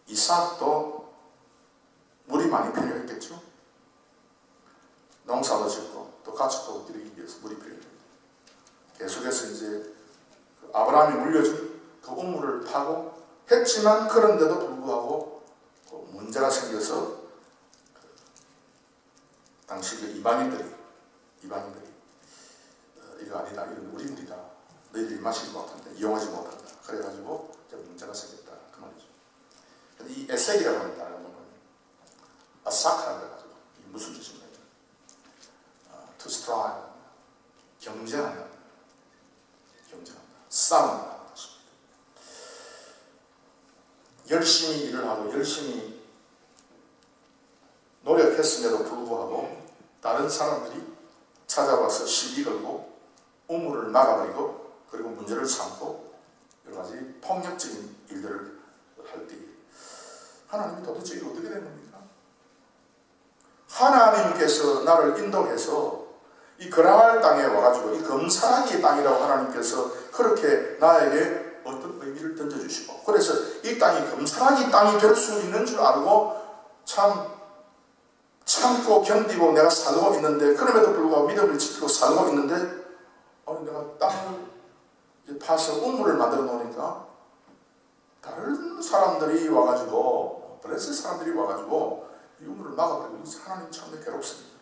이삭도 물이 많이 필요했겠죠. 농사도 짓고 또 가축도 기르기 위해서 물이 필요했습니다. 계속해서 이제 아브라함이 물려준 그 우물을 파고 했지만 그런데도 불구하고 문제가 생겨서 당시 그 이방인들이 이거 아니다, 이건 우리 물이다, 너희들이 마시지 못한다, 이용하지 못한다, 그래가지고 문제가 생겼다 그 말이죠. 근데 이 에색이라고 하는 단어는 아사카라고 해가지고 무슨 뜻입니까? strive, 경쟁한다. 싸움한다. 열심히 일을 하고 열심히 노력했음에도 불구하고 다른 사람들이 찾아와서 시비 걸고 우물을 막아버리고 그리고 문제를 삼고 여러 가지 폭력적인 일들을 할 때 하나님이 도대체 이게 어떻게 된 겁니까? 하나님께서 나를 인도해서 이 그라할 땅에 와가지고 이 금사라기의 땅이라고 하나님께서 그렇게 나에게 어떤 의미를 던져주시고 그래서 이 땅이 금사라기 땅이 될 수 있는 줄 알고 참고 견디고 내가 살고 있는데 그럼에도 불구하고 믿음을 지키고 살고 있는데 내가 땅을 파서 우물을 만들어 놓으니까 다른 사람들이 와가지고 블레셋 사람들이 와가지고 이 우물을 막아버리고 하나님 참 괴롭습니다.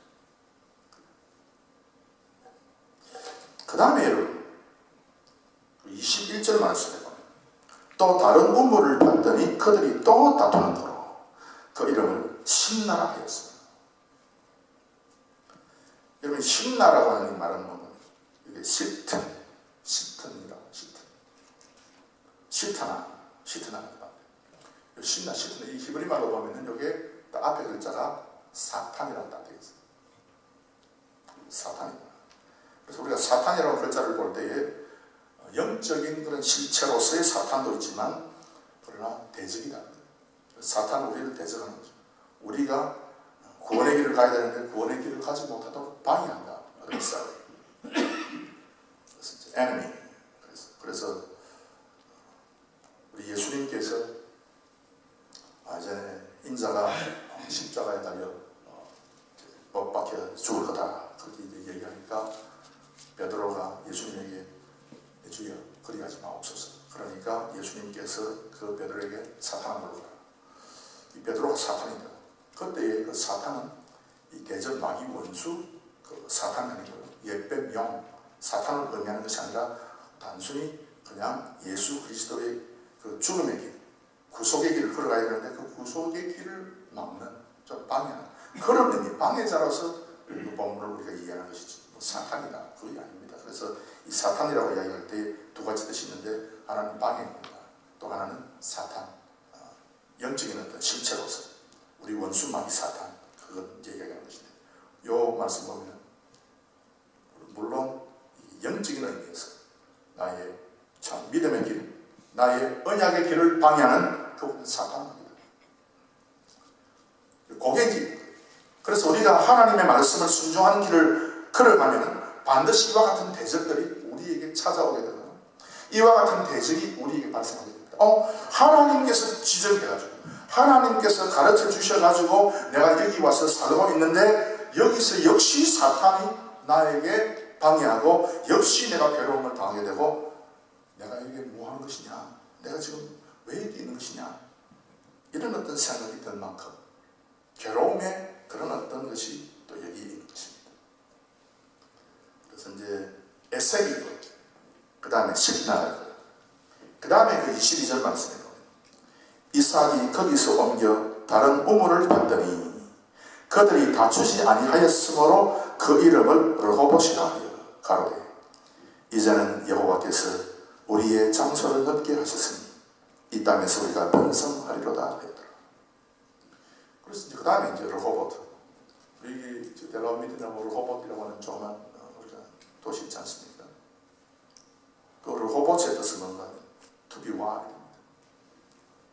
그 다음에 여러분 21절 말씀에 보면 또 다른 우물을 봤더니 그들이 또 다투는 거로 그 이름을 심나라 하였습니다. 여러분 심나라고 하는 말은 뭐냐? 이게 시튼입니다. 시트나 이 히브리 말로 보면은 이게 앞에 글자가 사탄이라고 딱 되어 있어요. 사탄입니다. 그래서 우리가 사탄이라는 글자를 볼 때에 영적인 그런 실체로서의 사탄도 있지만 그러나 대적이다. 사탄은 우리를 대적하는 거죠. 우리가 구원의 길을 가야 되는데 구원의 길을 가지 못하도록 방해한다. 어드버사리. enemy. 그래서 우리 예수님께서 전에 인자가 십자가에 달려 못 박혀 죽을 거다. 그렇게 이제 얘기하니까 베드로가 예수님에게 주여 그리 하지 마옵소서. 그러니까 예수님께서 그 베드로에게 사탄을 물어라. 이 베드로가 사탄이다. 그때의 그 사탄은 이 대전 마귀 원수 그 사탄이 아니고요. 옛뱀 영 사탄을 의미하는 것이 아니라 단순히 그냥 예수 그리스도의 그 죽음의 길, 구속의 길을 걸어가야 되는데 그 구속의 길을 막는, 좀 방해하는 그런 의미, 방해자로서 그 본문을 우리가 이해하는 것이지 사탄이다 그게 아닙니다. 그래서 이 사탄이라고 이야기할 때 두 가지 뜻이 있는데 하나는 방해입니다. 또 하나는 사탄, 영적인 어떤 실체로서 우리 원수 마귀 사탄 그건 얘기하는 것인데 요 말씀 보면 물론 영적인 의미에서 나의 참 믿음의 길, 나의 언약의 길을 방해하는 그분은 사탄입니다. 고객이 그래서 우리가 하나님의 말씀을 순종하는 길을 걸어가면 반드시 이와 같은 대적들이 우리에게 찾아오게 되거든요. 이와 같은 대적이 우리에게 발생하게 됩니다. 하나님께서 지적해가지고 하나님께서 가르쳐 주셔가지고 내가 여기 와서 살고 있는데 여기서 역시 사탄이 나에게 방해하고 역시 내가 괴로움을 당하게 되고 내가 이게 뭐 하는 것이냐, 내가 지금 왜 여기 있는 것이냐 이런 어떤 생각이 들 만큼 괴로움의 그런 어떤 것이 또 여기 있는 것입니다. 그래서 이제 에색이고 그 다음에 실나라고 그 다음에 그 22절 말씀에 보면 이삭이 거기서 옮겨 다른 우물을 봤더니 그들이 다투지 아니하였으므로 그 이름을 르호봇이라 하여 가로되 이제는 여호와께서 우리의 장소를 넓게 하셨으니 이 땅에서 우리가 번성하리로다 하였더라. 그래서 이제 그 다음에 이제 르호봇 우리 델라미드나 르호봇이라고 하는 조그만 우리가 도시 있지 않습니까? 그 르호봇의 뜻은 뭔가 to be wide,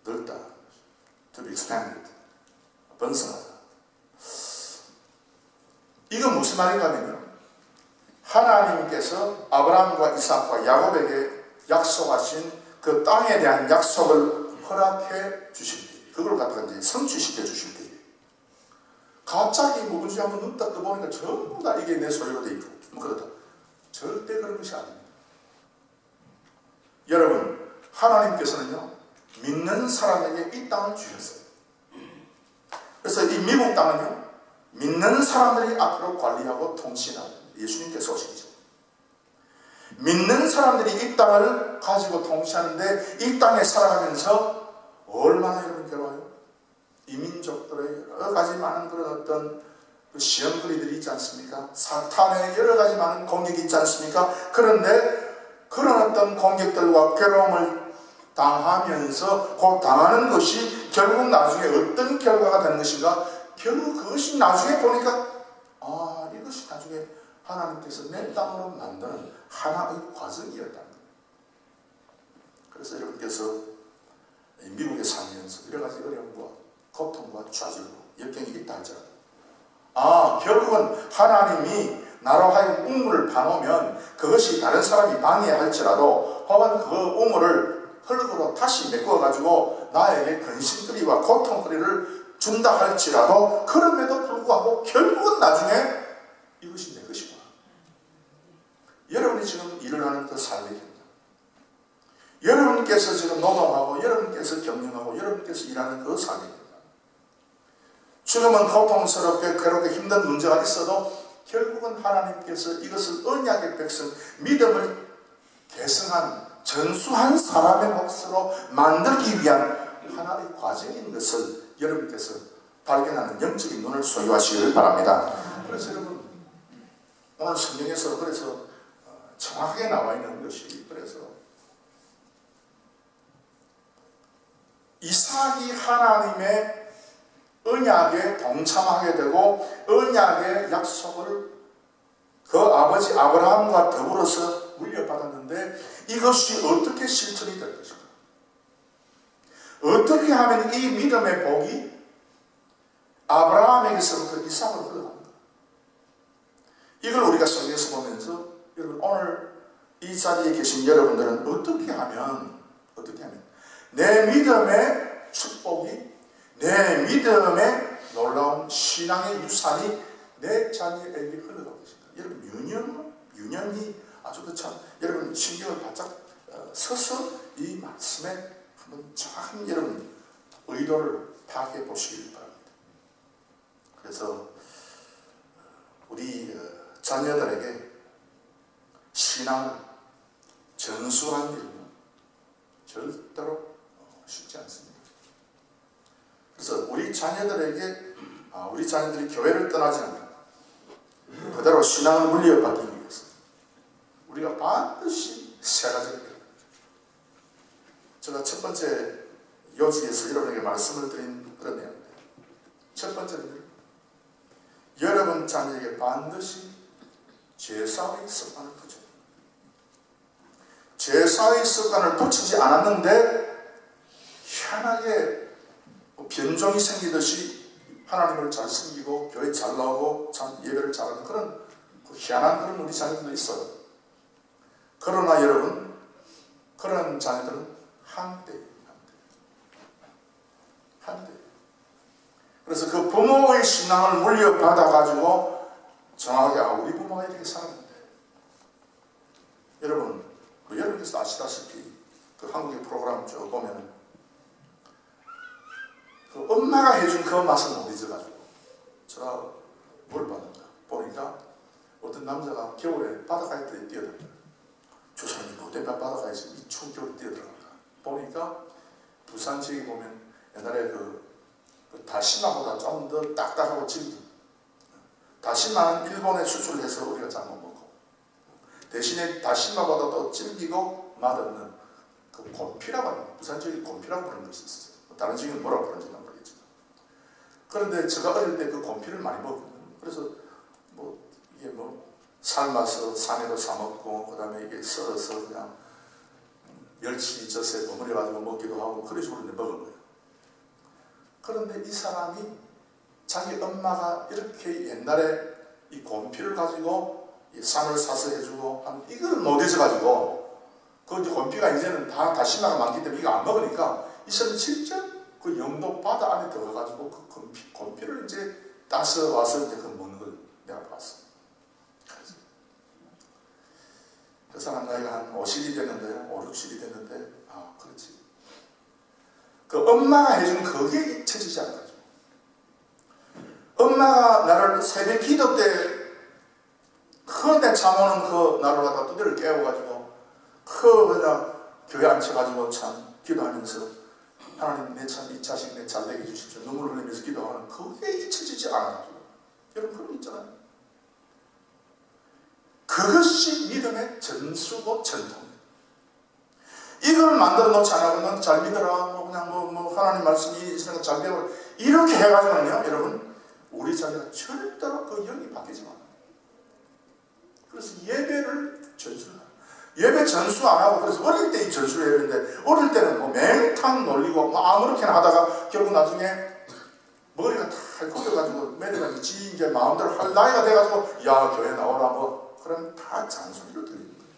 넓다, to be expanded, 번성하다. 이건 무슨 말인가 하면요, 하나님께서 아브라함과 이삭과 야곱에게 약속하신 그 땅에 대한 약속을 허락해 주실 때, 그걸 갖다가 이제 성취시켜 주실 때, 갑자기 뭐든지 한번 눈 딱 떠보니까 전부 다 이게 내 소유가 돼 있고, 뭐 그렇다. 절대 그런 것이 아닙니다. 여러분, 하나님께서는요, 믿는 사람에게 이 땅을 주셨어요. 그래서 이 미국 땅은요, 믿는 사람들이 앞으로 관리하고 통치하는 예수님께서 오시죠. 믿는 사람들이 이 땅을 가지고 통치하는데 이 땅에 살아가면서 얼마나 여러분 괴로워요? 이민족들의 여러 가지 많은 그런 어떤 시험거리들이 있지 않습니까? 사탄의 여러 가지 많은 공격이 있지 않습니까? 그런데 그런 어떤 공격들과 괴로움을 당하면서 곧 당하는 것이 결국 나중에 어떤 결과가 되는 것인가? 결국 그것이 나중에 보니까 이것이 나중에 하나님께서 내 땅으로 만드는 하나의 과정이었다는 거예요. 그래서 여러분께서 미국에 살면서 여러 가지 어려움과 고통과 좌절과 역경이 있다 할지라도 결국은 하나님이 나로 하여금 우물을 파놓으면 그것이 다른 사람이 방해할지라도 혹은 그 우물을 흙으로 다시 메꿔가지고 나에게 근심거리와 고통거리를 준다 할지라도 그럼에도 불구하고 결국은 나중에 이것이 내 것이구나. 여러분이 지금 일을 하는 그 삶의 경험, 여러분께서 지금 노동하고 여러분께서 경영하고 여러분께서 일하는 그 삶의 경험, 지금은 고통스럽게 괴롭게 힘든 문제가 있어도 결국은 하나님께서 이것을 언약의 백성, 믿음을 계승한 전수한 사람의 몫으로 만들기 위한 하나의 과정인 것을 여러분께서 발견하는 영적인 눈을 소유하시기를 바랍니다. 그래서 여러분 오늘 성경에서 그래서 정확하게 나와 있는 것이 그래서 이삭이 하나님의 언약에 동참하게 되고 언약의 약속을 그 아버지 아브라함과 더불어서 물려받았는데 이것이 어떻게 실천이 될 것인가? 어떻게 하면 이 믿음의 복이 아브라함에게서부터 이삭으로 흘러갑니다. 이걸 우리가 성경에서 보면서 여러분 오늘 이 자리에 계신 여러분들은 어떻게 하면 내 믿음의 축복이 내 믿음의 놀라운 신앙의 유산이 내 자녀에게 흘러가고 있습니다. 여러분 유년이 아주 여러분 신경을 바짝 서서 이 말씀에 한번 정확한 여러분 의도를 파악해 보시길 바랍니다. 그래서 우리 자녀들에게 신앙을 전수하는 일은 절대로 쉽지 않습니다. 그래서 우리 자녀들이 교회를 떠나지 않고 그대로 신앙을 물려받기 위해서 우리가 반드시 세 가지를 해야 합니다. 제가 첫 번째 요지에서 여러분에게 말씀을 드린 그런 내용인데 첫 번째는 여러분 자녀에게 반드시 제사의 습관을 붙여야 합니다. 제사의 습관을 붙이지 않았는데 희한하게 변종이 생기듯이 하나님을 잘 섬기고 교회 잘 나오고 참 예배를 잘하는 그런 희한한 그런 우리 자녀들도 있어요. 그러나 여러분 그런 자녀들은 한때예요. 그래서 그 부모의 신앙을 물려받아가지고 정확하게 우리 부모가 이렇게 살았는데 여러분 여러분께서 아시다시피 그 한국의 프로그램 쭉 보면 그 엄마가 해준 그 맛을 못 잊어가지고 제가 뭘 봤는가 보니까 어떤 남자가 겨울에 바닷가에 뛰어들어요. 조선이 못된 바닷가에서 이 추운 겨울에 뛰어들어갑니다. 보니까 부산 지역에 보면 옛날에 그 다시마보다 좀 더 딱딱하고 질긴 다시마는 일본에 수출해서 우리가 잘 못 먹고 대신에 다시마보다 더 질기고 맛없는 그 곰피라고 합니다. 부산 지역에 곰피라고 부르는 것이 있었어요. 다른 지역은 뭐라고 부르는지는 모르겠지만 그런데 제가 어릴 때 그 곰피를 많이 먹거든요. 그래서 이게 삶아서 산에도 사 먹고 그 다음에 이게 썰어서 그냥 멸치젓에 버무려 가지고 먹기도 하고 그런 식으로 먹은 거예요. 그런데 이 사람이 자기 엄마가 이렇게 옛날에 이 곰피를 가지고 이 쌈을 싸서 해주고 한 이걸 못 잊어가지고 그 이제 곰피가 이제는 다 다시마가 많기 때문에 이거 안 먹으니까 이 사람이 직접 그 영도 바다 안에 들어가가지고 그 곰피를 이제 따서 와서 이제 그 먹는 걸 내가 봤어. 그 사람 나이가 한 50이 됐는데 5, 60이 됐는데 그렇지. 그 엄마가 해준 그게 잊혀지지 않아가지고 엄마가 나를 새벽 기도 때 내 잠오는 그 나를 갖다 두드려 깨워가지고 그냥 교회 앉혀가지고 참 기도하면서 하나님 내 참 이 자식 내 잘되게 해주십시오 눈물 흘리면서 기도하는 그게 잊혀지지 않아가지고 여러분 그런 거 있잖아요. 그것이 믿음의 전수고 전통이에요. 이걸 만들어 놓지 않으면 잘 믿어라, 그냥 하나님 말씀이 있으니까 잘 배워라, 이렇게 해가지고는요, 여러분, 우리 자녀가 절대로 그 영이 바뀌지 않아요. 그래서 예배를 전수해요. 예배 전수 안 하고, 그래서 어릴 때 이 전수를 해야 되는데, 어릴 때는 맹탕 놀리고 아무렇게나 하다가 결국 나중에 머리가 다 걷어가지고 매대가 지 이제 마음대로 할 나이가 돼가지고, 야, 교회 나와라, 그럼 다 잔소리로 들리는 거예요.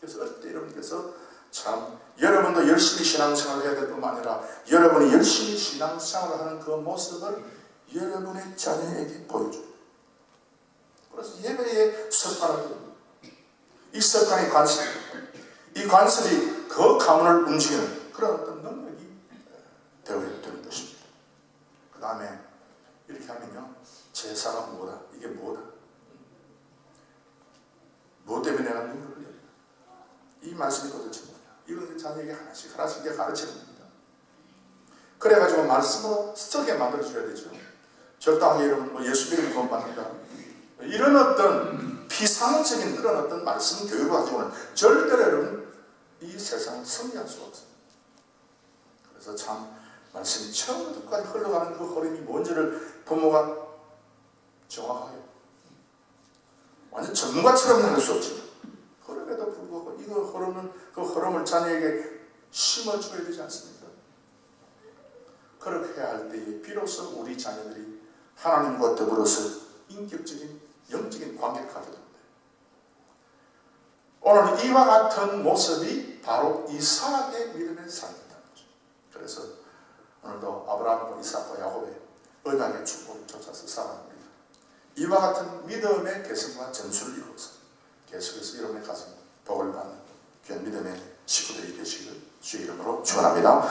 그래서 어릴 때 여러분께서 참, 여러분도 열심히 신앙생활을 해야 될 뿐만 아니라, 여러분이 열심히 신앙생활을 하는 그 모습을 여러분의 자녀에게 보여줘요. 그래서 예배의 습관을 들입니다. 이 습관의 관습, 이 관습이 그 가문을 움직이는 그런 어떤 능력이 되어야 되는 것입니다. 그 다음에 이렇게 하면요, 제사가 뭐다, 이게 뭐다, 뭐 때문에 내가 눈물을 흘려야 돼, 이 말씀이 도대체 뭐냐, 이걸 자녀에게 하나씩 가르치는 겁니다. 그래가지고 말씀으로 쓰게 만들어줘야 되죠. 적당하게 여러분 예수 믿음을 구원받는다, 이런 어떤 피상적인 그런 어떤 말씀 교육을 가지고는 절대로 여러분 이 세상을 승리할 수가 없어요. 그래서 참 말씀이 처음부터까지 흘러가는 그 흐름이 뭔지를 부모가 정확하게, 완전 전문가처럼 할 수 없지만, 그럼에도 불구하고 이거 흐르는 그 흐름을 자녀에게 심어줘야 되지 않습니까? 그렇게 할 때에 비로소 우리 자녀들이 하나님과 더불어서 인격적인 영적인 관계를 갖게 됩니다. 오늘 이와 같은 모습이 바로 이삭의 믿음의 삶이었다는 거죠. 그래서 오늘도 아브라함과 이삭과 야곱의 언약의 축복을 쫓아서 살아갑니다. 이와 같은 믿음의 개성과 전술을 이루어서 계속해서 여러분의 가정에 복을 받는 귀한 믿음의 식구들이 되시기를 주의 이름으로 축원합니다.